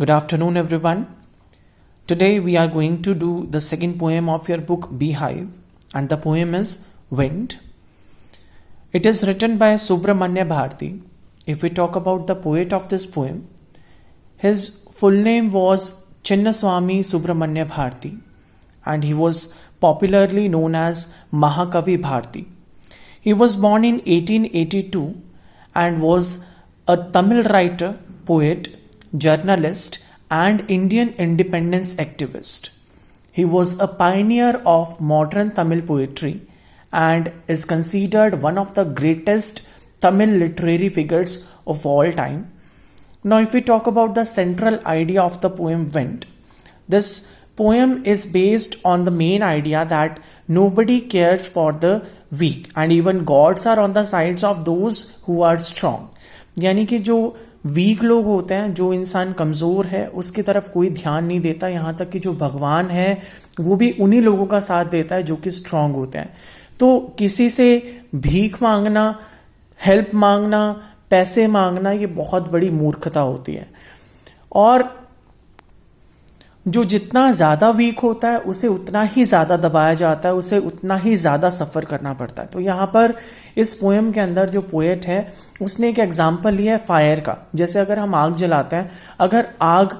Good afternoon, everyone. Today we are going to do the second poem of your book Beehive, and the poem is Wind. It is written by Subramanya Bharati. If we talk about the poet of this poem, his full name was Chinnaswamy Subramanya Bharati, and he was popularly known as Mahakavi Bharati. He was born in 1882 and was a Tamil writer, poet, journalist, and Indian independence activist. He was a pioneer of modern Tamil poetry and is considered one of the greatest Tamil literary figures of all time. Now, if we talk about the central idea of the poem Wind, this poem is based on the main idea that nobody cares for the weak and even gods are on the sides of those who are strong. यानी कि जो week लोग होते हैं, जो इंसान कमज़ोर है, उसकी तरफ कोई ध्यान नहीं देता। यहाँ तक कि जो भगवान है वो भी उन्हीं लोगों का साथ देता है जो कि स्ट्रांग होते हैं। तो किसी से भीख मांगना, हेल्प मांगना, पैसे मांगना, ये बहुत बड़ी मूर्खता होती है। और जो जितना ज़्यादा वीक होता है उसे उतना ही ज़्यादा दबाया जाता है, उसे उतना ही ज़्यादा सफ़र करना पड़ता है। तो यहाँ पर इस पोएम के अंदर जो पोएट है उसने एक एग्जाम्पल लिया है फायर का। जैसे अगर हम आग जलाते हैं, अगर आग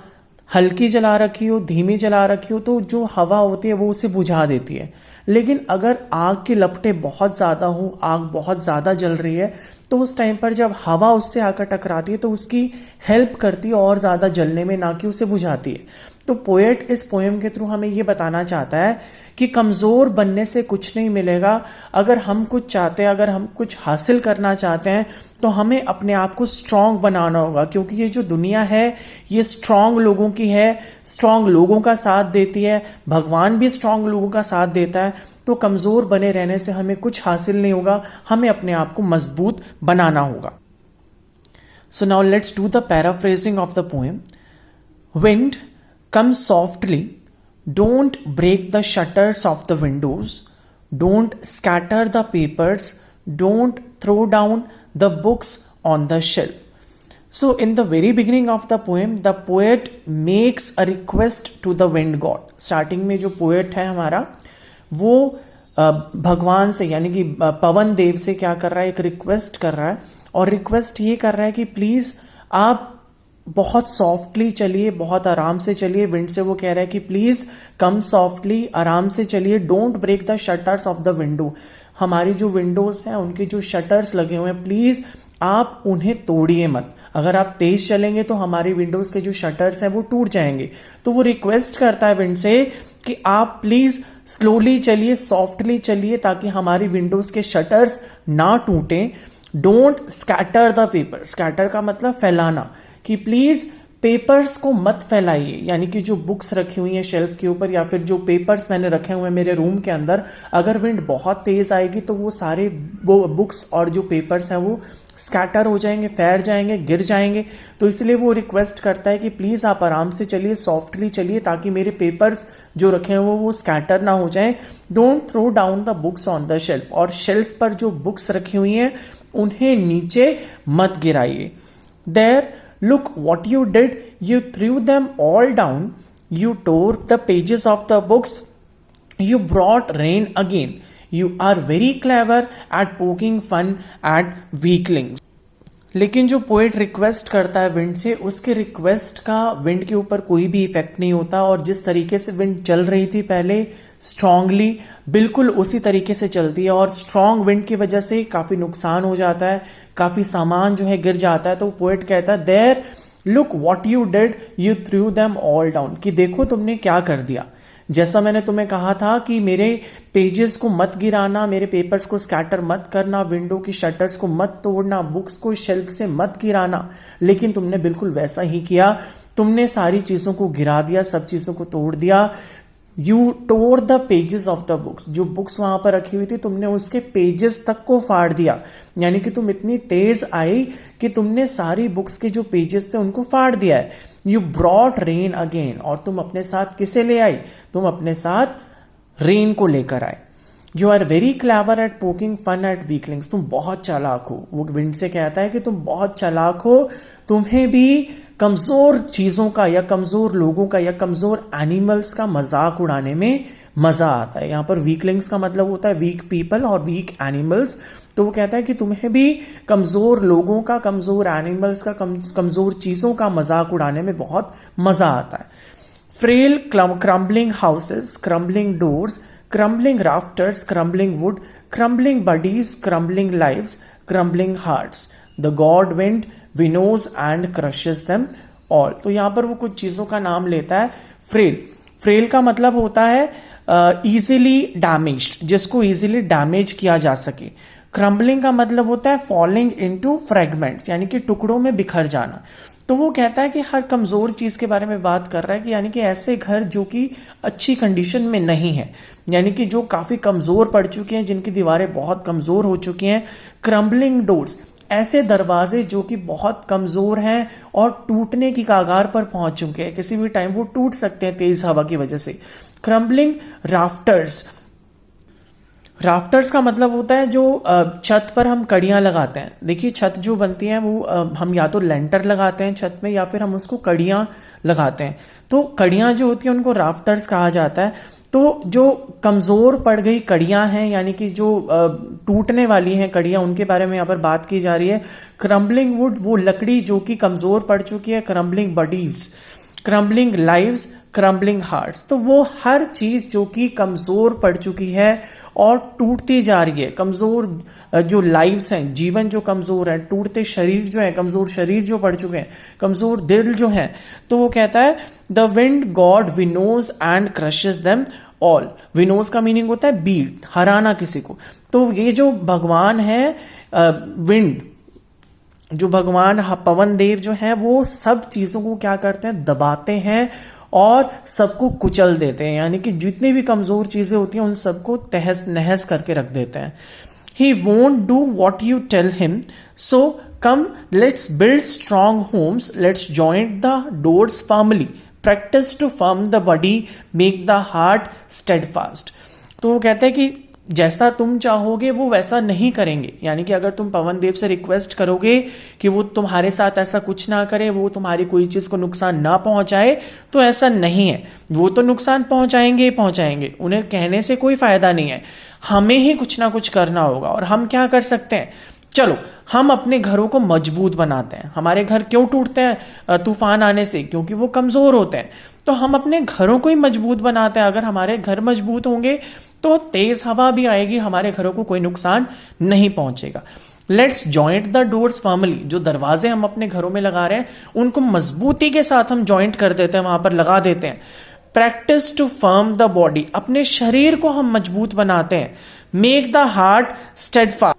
हल्की जला रखी हो, धीमी जला रखी हो, तो जो हवा होती है वो उसे बुझा देती है। लेकिन अगर आग की लपटें बहुत ज़्यादा हो, आग बहुत ज़्यादा जल रही है, तो उस टाइम पर जब हवा उससे आकर टकराती है तो उसकी हेल्प करती है और ज़्यादा जलने में, ना कि उसे बुझाती है। तो पोएट इस पोएम के थ्रू हमें ये बताना चाहता है कि कमज़ोर बनने से कुछ नहीं मिलेगा। अगर हम कुछ चाहते हैं, अगर हम कुछ हासिल करना चाहते हैं, तो हमें अपने आप को स्ट्रांग बनाना होगा, क्योंकि ये जो दुनिया है ये स्ट्रांग लोगों की है, स्ट्रांग लोगों का साथ देती है, भगवान भी स्ट्रांग लोगों का साथ देता है। तो कमज़ोर बने रहने से हमें कुछ हासिल नहीं होगा, हमें अपने आप को मजबूत बनाना होगा। So now let's do the paraphrasing of the poem. Wind, come softly, don't break the shutters of the windows, don't scatter the papers, don't throw down the books on the shelf. So in the very beginning of the poem, the poet makes a request to the wind god. Starting में जो poet है हमारा, वो भगवान से यानी कि पवन देव से क्या कर रहा है, एक रिक्वेस्ट कर रहा है। और रिक्वेस्ट ये कर रहा है कि प्लीज़ आप बहुत सॉफ्टली चलिए, बहुत आराम से चलिए। विंड से वो कह रहा है कि प्लीज़ कम सॉफ्टली, आराम से चलिए। Don't break the shutters of the window. हमारी जो विंडोज़ हैं उनके जो शटर्स लगे हुए हैं, प्लीज़ आप उन्हें तोड़िए मत। अगर आप तेज चलेंगे तो हमारी विंडोज़ के जो शटर्स हैं वो टूट जाएंगे। तो वो रिक्वेस्ट करता है विंड से कि आप प्लीज़ स्लोली चलिए, सॉफ्टली चलिए, ताकि हमारी विंडोज़ के शटर्स ना टूटें। Don't scatter the paper. Scatter का मतलब फैलाना, कि प्लीज़ पेपर्स को मत फैलाइए। यानी कि जो बुक्स रखी हुई हैं शेल्फ के ऊपर, या फिर जो पेपर्स मैंने रखे हुए हैं मेरे रूम के अंदर, अगर विंड बहुत तेज़ आएगी तो वो सारे बुक्स और जो पेपर्स हैं वो स्कैटर हो जाएंगे, फैल जाएंगे, गिर जाएंगे। तो इसलिए वो रिक्वेस्ट करता है कि प्लीज़ आप आराम से चलिए, सॉफ्टली चलिए, ताकि मेरे पेपर्स जो रखे हैं वो स्कैटर ना हो जाएं। Don't throw down the books on the shelf. और शेल्फ पर जो बुक्स रखी हुई हैं उन्हें नीचे मत गिराइए। There, look what you did, you threw them all down, you tore the pages of the books, you brought rain again, you are very clever at poking fun at weaklings. लेकिन जो poet request करता है wind से, उसके request का wind के ऊपर कोई भी इफेक्ट नहीं होता। और जिस तरीके से विंड चल रही थी पहले स्ट्रांगली, बिल्कुल उसी तरीके से चलती है। और स्ट्रांग विंड की वजह से काफ़ी नुकसान हो जाता है, काफ़ी सामान जो है गिर जाता है। तो पोएट कहता है, there look what you did, you threw them all down, कि देखो तुमने क्या कर दिया। जैसा मैंने तुम्हें कहा था कि मेरे पेजेस को मत गिराना, मेरे पेपर्स को स्कैटर मत करना, विंडो की शटर्स को मत तोड़ना, बुक्स को शेल्फ से मत गिराना, लेकिन तुमने बिल्कुल वैसा ही किया। तुमने सारी चीज़ों को गिरा दिया, सब चीज़ों को तोड़ दिया। You tore the pages of the books. जो बुक्स वहां पर रखी हुई थी तुमने उसके पेजेस तक को फाड़ दिया। यानी कि तुम इतनी तेज आई कि तुमने सारी बुक्स के जो पेजेस थे उनको फाड़ दिया है। You brought rain again. और तुम अपने साथ किसे ले आई? तुम अपने साथ रेन को लेकर आए। You are very clever at poking fun at weaklings, तुम बहुत चालाक हो। वो विंड से कहता है कि तुम बहुत चालाक हो, तुम्हें भी कमजोर चीजों का या कमजोर लोगों का या कमजोर एनिमल्स का मजाक उड़ाने में मजा आता है। यहां पर वीकलिंग्स का मतलब होता है वीक पीपल और वीक एनिमल्स। तो वो कहता है कि तुम्हें भी कमजोर लोगों का, कमजोर एनिमल्स का, कमजोर चीजों का मजाक उड़ाने में बहुत मजा आता है। Frail crumbling houses, crumbling doors, crumbling rafters, crumbling wood, crumbling bodies, crumbling lives, crumbling hearts. The god wind winnows and crushes them all. तो यहां पर वो कुछ चीजों का नाम लेता है। फ्रेल का मतलब होता है इजीली डैमेज्ड, जिसको इजीली डैमेज किया जा सके। क्रम्बलिंग का मतलब होता है फॉलिंग इनटू फ्रेगमेंट्स, यानी कि टुकड़ों में बिखर जाना। तो वो कहता है कि हर कमजोर चीज के बारे में बात कर रहा है कि यानी कि ऐसे घर जो कि अच्छी कंडीशन में नहीं है, यानी कि जो काफी कमजोर पड़ चुके हैं, जिनकी दीवारें बहुत कमजोर हो चुकी हैं। क्रम्बलिंग डोर्स, ऐसे दरवाजे जो कि बहुत कमजोर हैं और टूटने की कागार पर पहुंच चुके हैं, किसी भी टाइम वो टूट सकते हैं तेज हवा की वजह से। क्रम्बलिंग राफ्टर्स, राफ्टर्स का मतलब होता है जो छत पर हम कड़ियां लगाते हैं। देखिए छत जो बनती है वो हम या तो लेंटर लगाते हैं छत में या फिर हम उसको कड़ियां लगाते हैं। तो कड़ियां जो होती हैं उनको राफ्टर्स कहा जाता है। तो जो कमजोर पड़ गई कड़ियां हैं, यानी कि जो टूटने वाली हैं कड़ियां, उनके बारे में यहाँ पर बात की जा रही है। क्रम्बलिंग वुड, वो लकड़ी जो कि कमजोर पड़ चुकी है। Crumbling bodies, crumbling lives, crumbling hearts, तो वो हर चीज जो कि कमजोर पड़ चुकी है और टूटती जा रही है। कमजोर जो लाइव्स हैं, जीवन जो कमजोर है, टूटते शरीर जो है, कमजोर शरीर जो पड़ चुके हैं, कमजोर दिल जो है। तो वो कहता है the wind god winnows and crushes them all. Winnows का मीनिंग होता है बीट, हराना किसी को। तो ये जो भगवान है विंड, जो भगवान पवन देव जो है, वो सब चीजों को क्या करते हैं, दबाते हैं और सबको कुचल देते हैं, यानी कि जितनी भी कमजोर चीजें होती हैं उन सबको तहस नहस करके रख देते हैं। He won't do what you tell him, so come let's build strong homes, let's joint the doors firmly, practice to firm the body, make the heart steadfast. तो वो कहते हैं कि जैसा तुम चाहोगे वो वैसा नहीं करेंगे, यानी कि अगर तुम पवन देव से रिक्वेस्ट करोगे कि वो तुम्हारे साथ ऐसा कुछ ना करे, वो तुम्हारी कोई चीज को नुकसान ना पहुंचाए, तो ऐसा नहीं है। वो तो नुकसान पहुंचाएंगे ही पहुंचाएंगे, उन्हें कहने से कोई फायदा नहीं है। हमें ही कुछ ना कुछ करना होगा। और हम क्या कर सकते हैं, चलो हम अपने घरों को मजबूत बनाते हैं। हमारे घर क्यों टूटते हैं तूफान आने से, क्योंकि वो कमजोर होते हैं। तो हम अपने घरों को ही मजबूत बनाते हैं। अगर हमारे घर मजबूत होंगे तो तेज हवा भी आएगी, हमारे घरों को कोई नुकसान नहीं पहुंचेगा। Let's joint the doors firmly, जो दरवाजे हम अपने घरों में लगा रहे हैं उनको मजबूती के साथ हम जॉइंट कर देते हैं, वहां पर लगा देते हैं। Practice to firm the body, अपने शरीर को हम मजबूत बनाते हैं। Make the heart steadfast,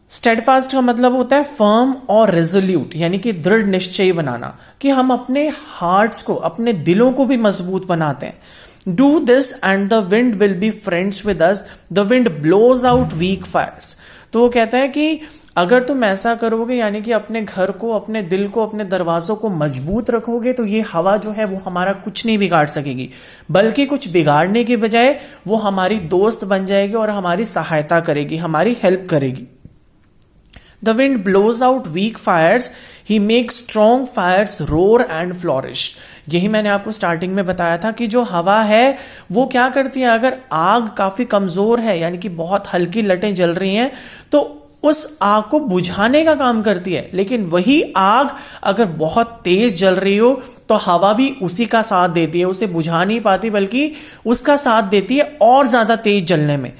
steadfast का मतलब होता है फर्म और रेजोल्यूट, यानी कि दृढ़ निश्चय बनाना, कि हम अपने हार्ट्स को, अपने दिलों को भी मजबूत बनाते हैं। Do this and the wind will be friends with us. The wind blows out weak fires. तो वो कहता है कि अगर तुम ऐसा करोगे, यानी कि अपने घर को, अपने दिल को, अपने दरवाजों को मजबूत रखोगे, तो ये हवा जो है वो हमारा कुछ नहीं बिगाड़ सकेगी, बल्कि कुछ बिगाड़ने के बजाय वो हमारी दोस्त बन जाएगी और हमारी सहायता करेगी, हमारी हेल्प करेगी। The wind blows out weak fires, he makes strong fires roar and flourish. यही मैंने आपको स्टार्टिंग में बताया था कि जो हवा है वो क्या करती है, अगर आग काफी कमजोर है, यानी कि बहुत हल्की लटें जल रही हैं, तो उस आग को बुझाने का काम करती है। लेकिन वही आग अगर बहुत तेज जल रही हो तो हवा भी उसी का साथ देती है, उसे बुझा नहीं पाती बल्कि उसका साथ देती है और ज्यादा तेज जलने में।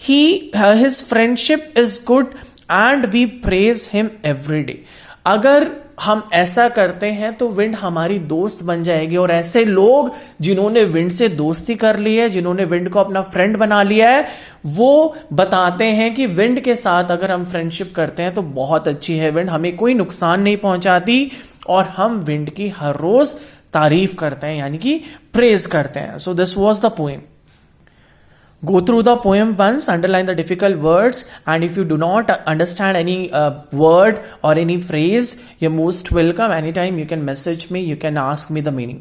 His friendship is good and we praise him every day. अगर हम ऐसा करते हैं तो विंड हमारी दोस्त बन जाएगी। और ऐसे लोग जिन्होंने विंड से दोस्ती कर ली है, जिन्होंने विंड को अपना फ्रेंड बना लिया है, वो बताते हैं कि विंड के साथ अगर हम फ्रेंडशिप करते हैं तो बहुत अच्छी है, विंड हमें कोई नुकसान नहीं पहुंचाती, और हम विंड की हर रोज तारीफ करते हैं, यानी कि प्रेज करते हैं। So this was the poem. Go through the poem once, underline the difficult words, and if you do not understand any word or any phrase, you're most welcome. Anytime you can message me, you can ask me the meaning.